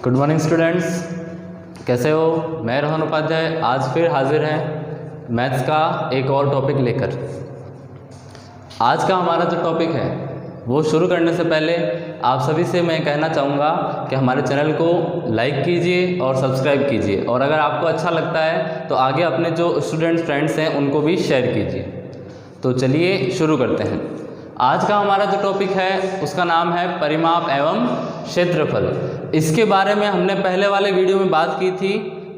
Good morning students, कैसे हो। मैं रोहन उपाध्याय आज फिर हाजिर है मैथ्स का एक और टॉपिक लेकर। आज का हमारा जो टॉपिक है वो शुरू करने से पहले आप सभी से मैं कहना चाहूँगा कि हमारे चैनल को लाइक कीजिए और सब्सक्राइब कीजिए, और अगर आपको अच्छा लगता है तो आगे अपने जो स्टूडेंट्स फ्रेंड्स हैं उनको भी शेयर कीजिए। तो चलिए शुरू करते हैं। आज का हमारा जो टॉपिक है उसका नाम है परिमाप एवं क्षेत्रफल। इसके बारे में हमने पहले वाले वीडियो में बात की थी,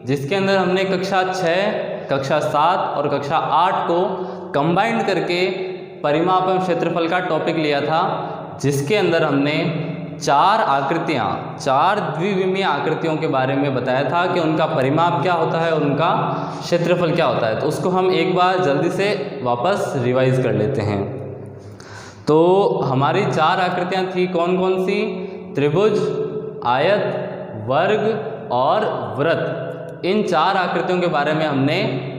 जिसके अंदर हमने कक्षा 6, कक्षा 7 और कक्षा 8 को कंबाइंड करके परिमाप एवं क्षेत्रफल का टॉपिक लिया था, जिसके अंदर हमने चार द्विविमीय आकृतियों के बारे में बताया था कि उनका परिमाप क्या होता है, उनका क्षेत्रफल क्या होता है। तो उसको हम एक बार जल्दी से वापस रिवाइज कर लेते हैं। तो हमारी 4 आकृतियाँ थी, कौन कौन सी? त्रिभुज, आयत, वर्ग और वृत्त। इन 4 आकृतियों के बारे में हमने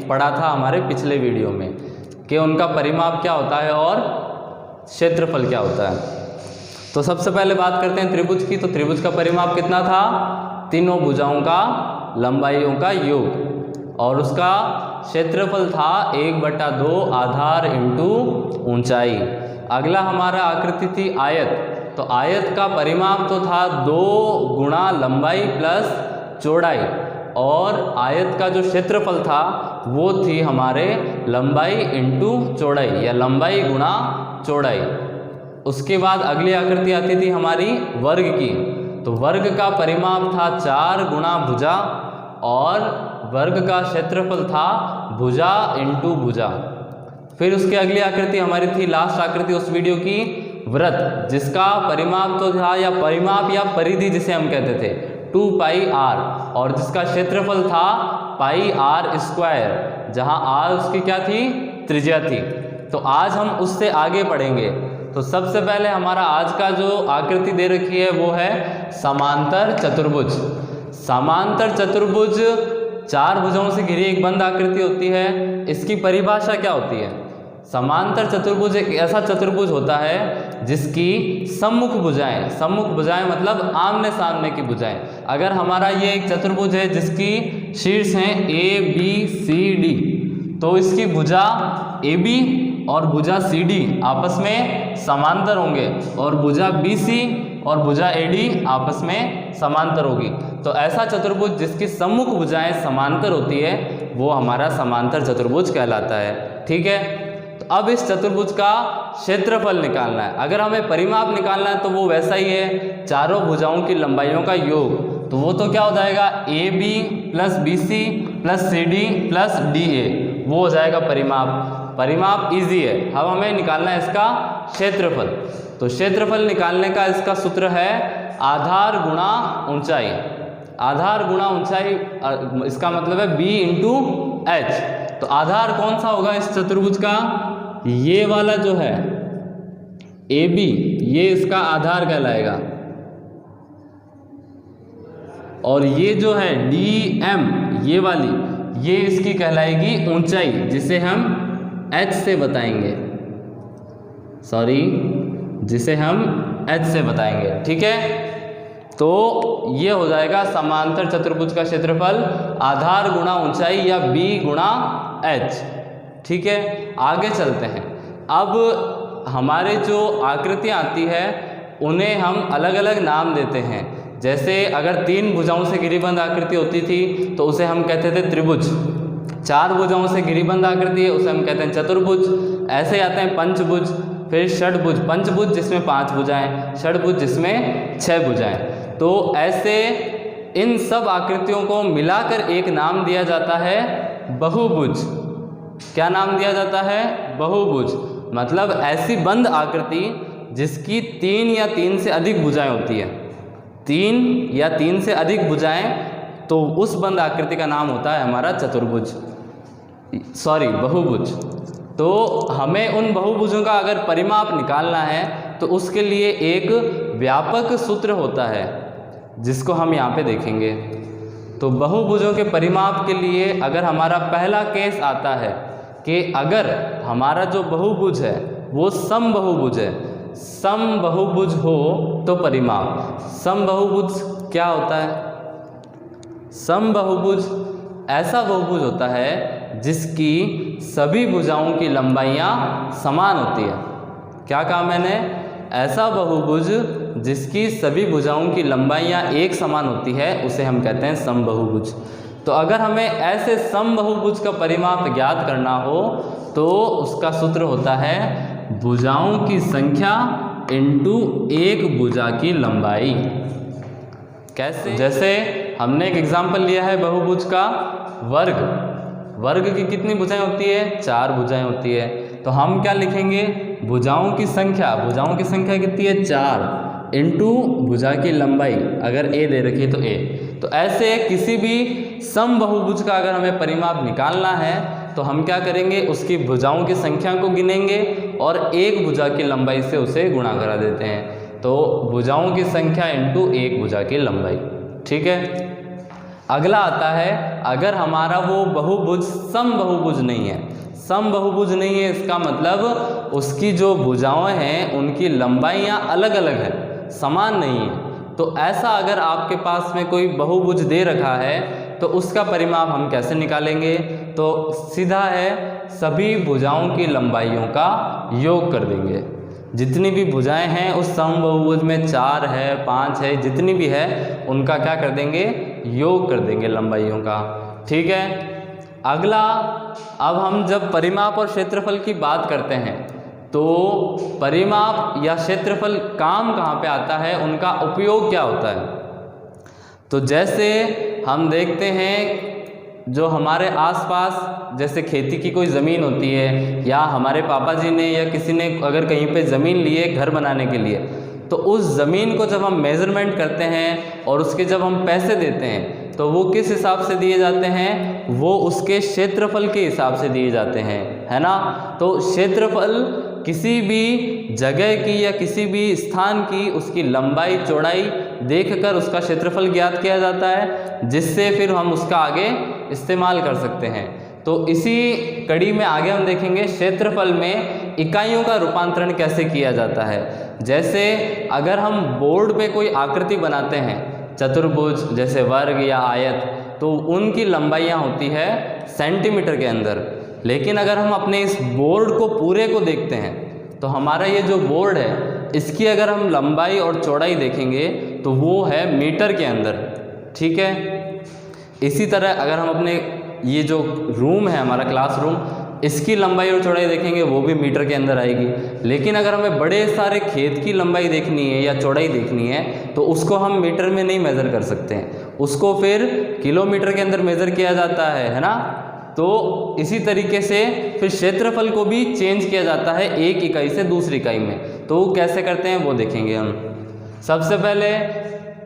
पढ़ा था हमारे पिछले वीडियो में कि उनका परिमाप क्या होता है और क्षेत्रफल क्या होता है। तो सबसे पहले बात करते हैं त्रिभुज की। तो त्रिभुज का परिमाप कितना था? तीनों भुजाओं का लंबाइयों का योग, और उसका क्षेत्रफल था 1/2 आधार इंटू ऊंचाई। अगला हमारा आकृति थी आयत। तो आयत का परिमाप तो था 2 गुणा लंबाई प्लस चौड़ाई, और आयत का जो क्षेत्रफल था वो थी हमारे लंबाई इंटू चौड़ाई या लंबाई गुणा चौड़ाई। उसके बाद अगली आकृति आती थी हमारी वर्ग की। तो वर्ग का परिमाप था 4 गुणा भुजा, और वर्ग का क्षेत्रफल था भुजा इंटू भुजा। फिर उसकी अगली आकृति हमारी थी लास्ट आकृति उस वीडियो की, वृत्त, जिसका परिमाप तो था या परिमाप या परिधि जिसे हम कहते थे 2πr, और जिसका क्षेत्रफल था πr², जहां r उसकी क्या थी? त्रिज्या थी। तो आज हम उससे आगे पढ़ेंगे। तो सबसे पहले हमारा आज का जो आकृति दे रखी है वो है समांतर चतुर्भुज। समांतर चतुर्भुज 4 भुजाओं से घिरी एक बंद आकृति होती है। इसकी परिभाषा क्या होती है? समांतर चतुर्भुज एक ऐसा चतुर्भुज होता है जिसकी सम्मुख भुजाएं मतलब आमने सामने की भुजाएं। अगर हमारा ये एक चतुर्भुज है जिसकी शीर्ष हैं ABCD, तो इसकी भुजा AB और भुजा CD आपस में समांतर होंगे, और भुजा BC और भुजा AD आपस में समांतर होगी। तो ऐसा चतुर्भुज जिसकी सम्मुख भुजाएं समांतर होती है वो हमारा समांतर चतुर्भुज कहलाता है। ठीक है। तो अब इस चतुर्भुज का क्षेत्रफल निकालना है। अगर हमें परिमाप निकालना है तो वो वैसा ही है, चारों भुजाओं की लंबाइयों का योग। तो वो तो क्या हो जाएगा? AB + BC + CD + DA, वो हो जाएगा परिमाप। परिमाप इजी है। अब हमें निकालना है इसका क्षेत्रफल। तो क्षेत्रफल निकालने का इसका सूत्र है आधार गुणा ऊंचाई। आधार गुणा ऊंचाई, इसका मतलब है B × H। तो आधार कौन सा होगा इस चतुर्भुज का? ये वाला जो है AB, ये इसका आधार कहलाएगा, और ये जो है DM, ये वाली, ये इसकी कहलाएगी ऊंचाई, जिसे हम H से बताएंगे। जिसे हम H से बताएंगे। ठीक है। तो ये हो जाएगा समांतर चतुर्भुज का क्षेत्रफल आधार गुणा ऊंचाई या B × H। ठीक है। आगे चलते हैं। अब हमारे जो आकृतियाँ आती है उन्हें हम अलग अलग नाम देते हैं। जैसे अगर 3 भुजाओं से घिरीबंद आकृति होती थी तो उसे हम कहते थे त्रिभुज। 4 भुजाओं से घिरीबंद आकृति है उसे हम कहते हैं चतुर्भुज। ऐसे आते हैं पंचभुज, फिर षटभुज। पंचभुज जिसमें 5 भुजाएं, षटभुज जिसमें 6 भुजाएं। तो ऐसे इन सब आकृतियों को मिलाकर एक नाम दिया जाता है बहुभुज। क्या नाम दिया जाता है? बहुभुज। मतलब ऐसी बंद आकृति जिसकी 3 या 3 से अधिक भुजाएं होती है। 3 या 3 से अधिक भुजाएं, तो उस बंद आकृति का नाम होता है हमारा चतुर्भुज, बहुभुज। तो हमें उन बहुभुजों का अगर परिमाप निकालना है तो उसके लिए एक व्यापक सूत्र होता है जिसको हम यहाँ पे देखेंगे। तो बहुभुजों के परिमाप के लिए अगर हमारा पहला केस आता है कि अगर हमारा जो बहुभुज है वो समबहुभुज है, समबहुभुज हो तो परिमाप। समबहुभुज क्या होता है? समबाहुभुज ऐसा बहुभुज होता है जिसकी सभी भुजाओं की लंबाइयाँ समान होती है। क्या कहा मैंने? ऐसा बहुभुज जिसकी सभी भुजाओं की लंबाइयाँ एक समान होती है उसे हम कहते हैं समबाहुभुज। तो अगर हमें ऐसे समबाहुभुज का परिमाप ज्ञात करना हो तो उसका सूत्र होता है भुजाओं की संख्या इंटू एक भुजा की लंबाई। कैसे? जैसे हमने एक एग्जाम्पल लिया है बहुभुज का वर्ग। वर्ग की कितनी भुजाएं होती है? 4 भुजाएं होती है। तो हम क्या लिखेंगे? भुजाओं की संख्या कितनी है? 4 इंटू भुजा की लंबाई, अगर ए दे रखी है तो ए। तो ऐसे किसी भी समबाहुभुज का अगर हमें परिमाप निकालना है तो हम क्या करेंगे? उसकी भुजाओं की संख्या को गिनेंगे और एक भुजा की लंबाई से उसे गुणा करा देते हैं। तो भुजाओं की संख्या इंटू एक भुजा की लंबाई। ठीक है। अगला आता है, अगर हमारा वो बहुभुज समबाहुभुज नहीं है। समबाहुभुज नहीं है इसका मतलब उसकी जो भुजाएं हैं उनकी लंबाइयाँ अलग अलग है, समान नहीं है। तो ऐसा अगर आपके पास में कोई बहुभुज दे रखा है तो उसका परिमाप हम कैसे निकालेंगे? तो सीधा है, सभी भुजाओं की लंबाइयों का योग कर देंगे। जितनी भी भुजाएं हैं उस समबाहुभुज में 4 है, 5 है, जितनी भी है उनका क्या कर देंगे? योग कर देंगे लंबाइयों का। ठीक है। अगला, अब हम जब परिमाप और क्षेत्रफल की बात करते हैं तो परिमाप या क्षेत्रफल काम कहाँ पे आता है, उनका उपयोग क्या होता है? तो जैसे हम देखते हैं जो हमारे आसपास जैसे खेती की कोई ज़मीन होती है या हमारे पापा जी ने या किसी ने अगर कहीं पे ज़मीन ली है घर बनाने के लिए, तो उस ज़मीन को जब हम मेज़रमेंट करते हैं और उसके जब हम पैसे देते हैं तो वो किस हिसाब से दिए जाते हैं? वो उसके क्षेत्रफल के हिसाब से दिए जाते हैं, है ना। तो क्षेत्रफल किसी भी जगह की या किसी भी स्थान की उसकी लंबाई चौड़ाई देखकर उसका क्षेत्रफल ज्ञात किया जाता है, जिससे फिर हम उसका आगे इस्तेमाल कर सकते हैं। तो इसी कड़ी में आगे हम देखेंगे क्षेत्रफल में इकाइयों का रूपांतरण कैसे किया जाता है। जैसे अगर हम बोर्ड पे कोई आकृति बनाते हैं, चतुर्भुज जैसे वर्ग या आयत, तो उनकी लंबाइयाँ होती है सेंटीमीटर के अंदर। लेकिन अगर हम अपने इस बोर्ड को पूरे को देखते हैं तो हमारा ये जो बोर्ड है इसकी अगर हम लंबाई और चौड़ाई देखेंगे तो वो है मीटर के अंदर। ठीक है। इसी तरह अगर हम अपने ये जो रूम है हमारा क्लासरूम, इसकी लंबाई और चौड़ाई देखेंगे वो भी मीटर के अंदर आएगी। लेकिन अगर हमें बड़े सारे खेत की लंबाई देखनी है या चौड़ाई देखनी है तो उसको हम मीटर में नहीं मेज़र कर सकते हैं, उसको फिर किलोमीटर के अंदर मेज़र किया जाता है ना। तो इसी तरीके से फिर क्षेत्रफल को भी चेंज किया जाता है एक इकाई से दूसरी इकाई में। तो वो कैसे करते हैं वो देखेंगे हम। सबसे पहले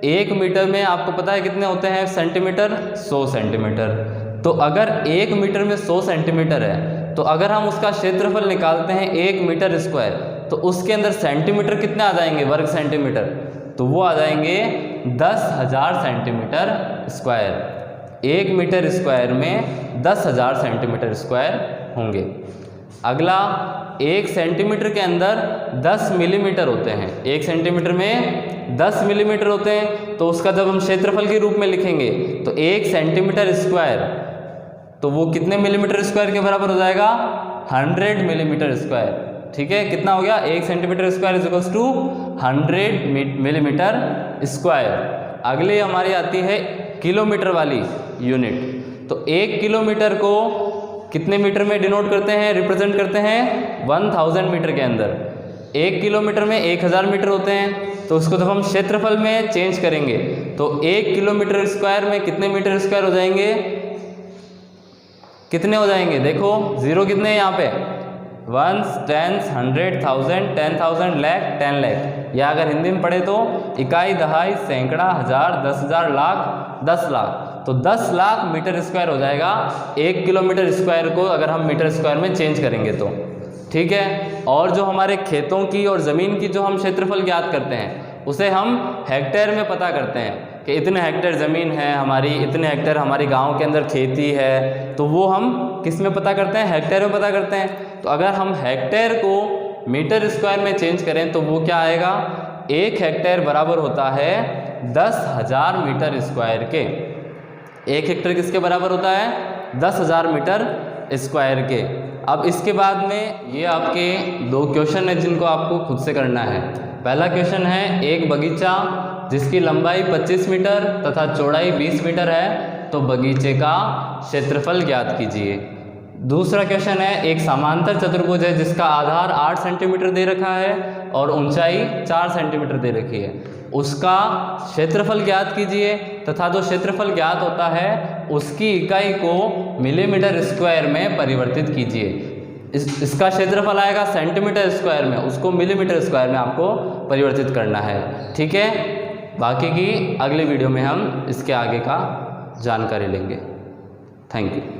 1 मीटर में आपको पता है कितने होते हैं सेंटीमीटर? 100 सेंटीमीटर। तो अगर 1 मीटर में 100 सेंटीमीटर है तो अगर हम उसका क्षेत्रफल निकालते हैं 1 मीटर स्क्वायर, तो उसके अंदर सेंटीमीटर कितने आ जाएंगे? वर्ग सेंटीमीटर। तो वो आ जाएंगे 10,000 सेंटीमीटर स्क्वायर। 1 मीटर स्क्वायर में 10,000 सेंटीमीटर स्क्वायर होंगे। अगला, 1 सेंटीमीटर के अंदर 10 मिलीमीटर होते हैं। 1 सेंटीमीटर में 10 मिलीमीटर होते हैं। तो उसका जब हम क्षेत्रफल के रूप में लिखेंगे तो 1 सेंटीमीटर स्क्वायर, तो वो कितने मिलीमीटर स्क्वायर के बराबर हो जाएगा? 100 मिलीमीटर स्क्वायर। ठीक है। कितना हो गया? 1 centimetre square is equals to 100 millimetre square. अगली हमारी आती है किलोमीटर वाली यूनिट। तो 1 किलोमीटर को कितने मीटर में डिनोट करते हैं, रिप्रेजेंट करते हैं? 1000 मीटर के अंदर। 1 किलोमीटर में 1000 मीटर होते हैं। तो उसको जब हम क्षेत्रफल में चेंज करेंगे तो 1 किलोमीटर स्क्वायर में कितने मीटर स्क्वायर हो जाएंगे? कितने हो जाएंगे? देखो जीरो कितने हैं यहाँ पे? 1, 10, 100, 1000, 10,000, लाख, 10 लाख। या अगर हिंदी में पढ़े तो इकाई, दहाई, सैकड़ा, हज़ार, 10,000, लाख, 10 लाख। तो 10 लाख मीटर स्क्वायर हो जाएगा 1 किलोमीटर स्क्वायर को अगर हम मीटर स्क्वायर में चेंज करेंगे तो। ठीक है। और जो हमारे खेतों की और ज़मीन की जो हम क्षेत्रफल ज्ञात करते हैं उसे हम हेक्टेयर में पता करते हैं कि इतने हेक्टेयर ज़मीन है हमारी, इतने हेक्टेयर हमारी गांव के अंदर खेती है। तो वो हम किस में पता करते हैं? हेक्टेयर में पता करते हैं। तो अगर हम हेक्टेयर को मीटर स्क्वायर में चेंज करें तो वो क्या आएगा? 1 हेक्टेयर बराबर होता है 10,000 मीटर स्क्वायर के। 1 हेक्टेयर किसके बराबर होता है? 10,000 मीटर स्क्वायर के। अब इसके बाद में ये आपके 2 क्वेश्चन है जिनको आपको खुद से करना है। पहला क्वेश्चन है, एक बगीचा जिसकी लंबाई 25 मीटर तथा चौड़ाई 20 मीटर है, तो बगीचे का क्षेत्रफल ज्ञात कीजिए। दूसरा क्वेश्चन है, एक समांतर चतुर्भुज है जिसका आधार 8 सेंटीमीटर दे रखा है और ऊंचाई 4 सेंटीमीटर दे रखी है, उसका क्षेत्रफल ज्ञात कीजिए तथा जो क्षेत्रफल ज्ञात होता है उसकी इकाई को मिलीमीटर स्क्वायर में परिवर्तित कीजिए। इसका क्षेत्रफल आएगा सेंटीमीटर स्क्वायर में, उसको मिलीमीटर स्क्वायर में आपको परिवर्तित करना है। ठीक है, बाकी की अगले वीडियो में हम इसके आगे का जानकारी लेंगे। Thank you.